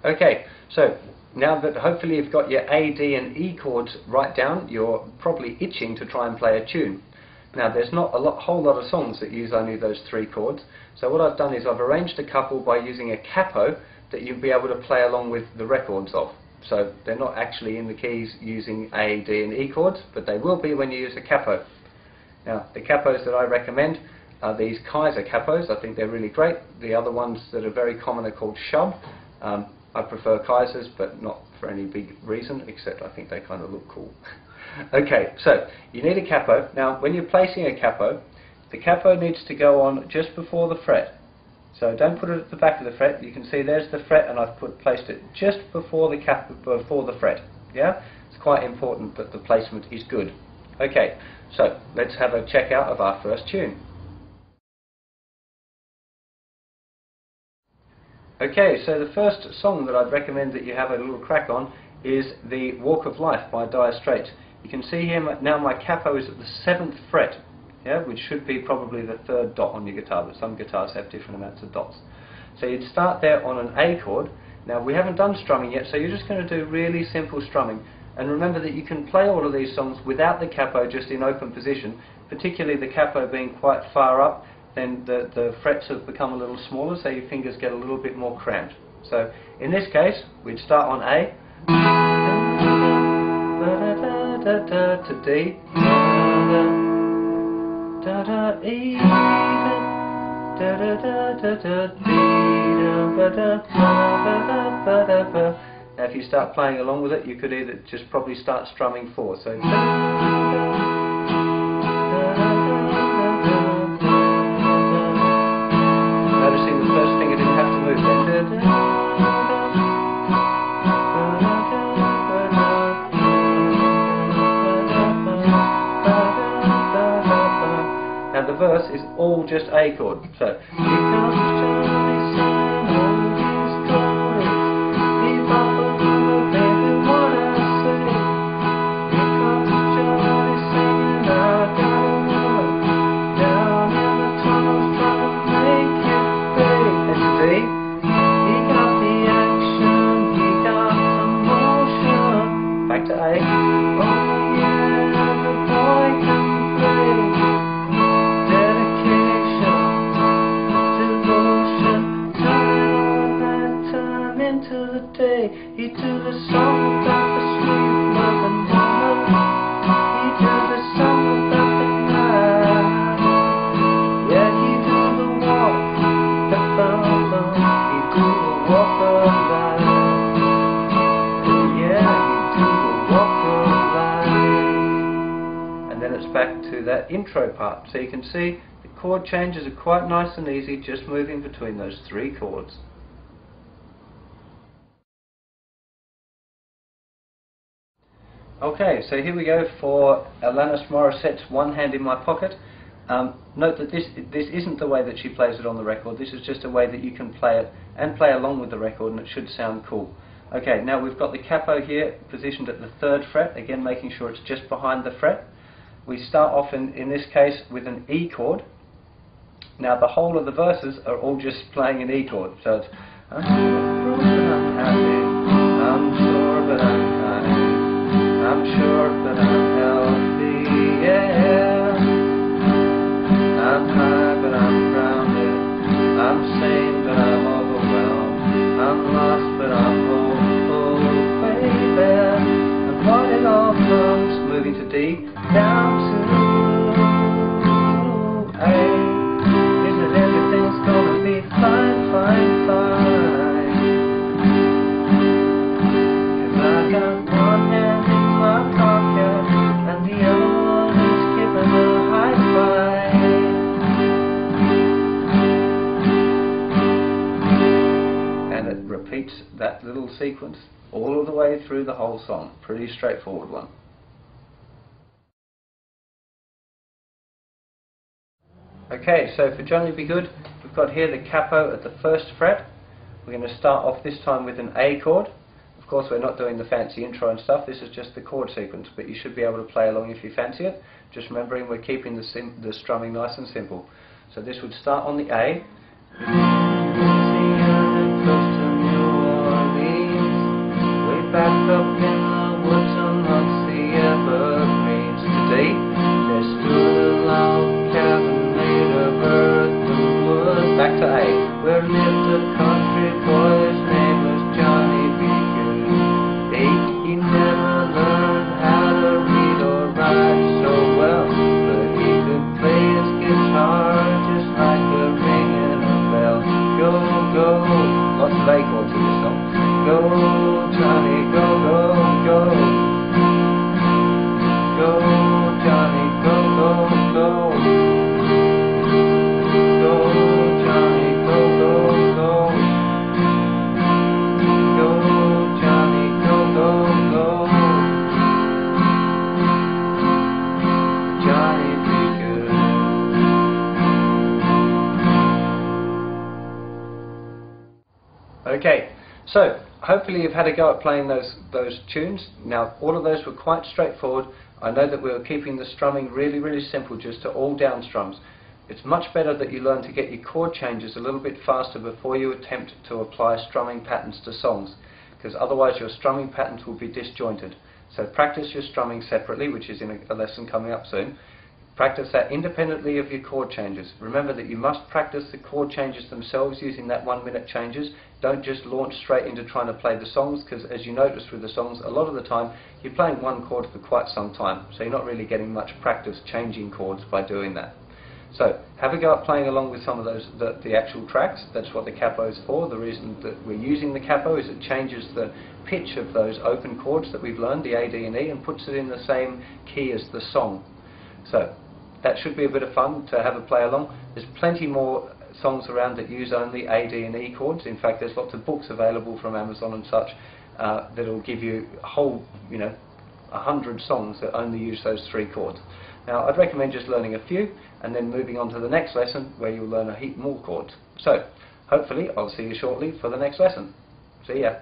Okay, so now that hopefully you've got your A, D and E chords right down, you're probably itching to try and play a tune. Now there's not a whole lot of songs that use only those three chords, so what I've done is I've arranged a couple by using a capo that you'll be able to play along with the records of. So they're not actually in the keys using A, D and E chords, but they will be when you use a capo. Now the capos that I recommend are these Kaiser capos. I think they're really great. The other ones that are very common are called Shub. I prefer Kaisers, but not for any big reason, except I think they kind of look cool. Okay, so you need a capo. Now when you're placing a capo, the capo needs to go on just before the fret. So don't put it at the back of the fret. You can see there's the fret, and I've placed it just before the fret. Yeah, it's quite important that the placement is good. Okay, so let's have a check out of our first tune. Okay, so the first song that I'd recommend that you have a little crack on is the Walk of Life by Dire Straits. You can see here now my capo is at the 7th fret, yeah, which should be probably the 3rd dot on your guitar, but some guitars have different amounts of dots. So you'd start there on an A chord. Now we haven't done strumming yet, so you're just going to do really simple strumming. And remember that you can play all of these songs without the capo, just in open position, particularly the capo being quite far up. Then the frets have become a little smaller, so your fingers get a little bit more cramped. So in this case, we'd start on A to D, E, Now if you start playing along with it, you could either just probably start strumming 4. So noticing the first finger didn't have to move then. Now the verse is all just A chord. So back to that intro part. So you can see the chord changes are quite nice and easy, just moving between those three chords. Okay, so here we go for Alanis Morissette's One Hand in My Pocket. Note that this isn't the way that she plays it on the record. This is just a way that you can play it and play along with the record, and it should sound cool. Okay, now we've got the capo here positioned at the 3rd fret, again making sure it's just behind the fret. We start off in this case with an E chord. Now the whole of the verses are all just playing an E chord. So it's I'm sure but I'm happy, I'm sure but I'm healthy, yeah. I'm high but I'm grounded, I'm sane but I'm overwhelmed, I'm lost but I'm hopeful, baby. And what it all comes, moving to D, down to A, is that everything's gonna be fine, fine, fine. 'Cause I got one hand in my pocket and the other one is giving a high five. And it repeats that little sequence all of the way through the whole song. Pretty straightforward one. Okay, so for Johnny Be Good, we've got here the capo at the 1st fret. We're going to start off this time with an A chord. Of course, we're not doing the fancy intro and stuff. This is just the chord sequence, but you should be able to play along if you fancy it. Just remembering we're keeping the strumming nice and simple. So this would start on the A. Johnny, go, go, go. Go, Johnny, go, go, go. Go, Johnny, go, go, go. Go, Johnny, go, go, go. Johnny, be good. Okay, so hopefully you've had a go at playing those tunes. Now, all of those were quite straightforward. I know that we were keeping the strumming really, really simple, just to all down strums. It's much better that you learn to get your chord changes a little bit faster before you attempt to apply strumming patterns to songs, because otherwise your strumming patterns will be disjointed. So practice your strumming separately, which is in a lesson coming up soon. Practice that independently of your chord changes. Remember that you must practice the chord changes themselves using that 1 minute changes. Don't just launch straight into trying to play the songs, because as you notice with the songs, a lot of the time you're playing one chord for quite some time, so you're not really getting much practice changing chords by doing that. So have a go at playing along with some of those, the actual tracks. That's what the capo is for. The reason that we're using the capo is it changes the pitch of those open chords that we've learned, the A, D and E, and puts it in the same key as the song. So that should be a bit of fun to have a play along. There's plenty more songs around that use only A, D and E chords. In fact, there's lots of books available from Amazon and such that will give you a whole, 100 songs that only use those 3 chords. Now, I'd recommend just learning a few and then moving on to the next lesson where you'll learn a heap more chords. So, hopefully, I'll see you shortly for the next lesson. See ya.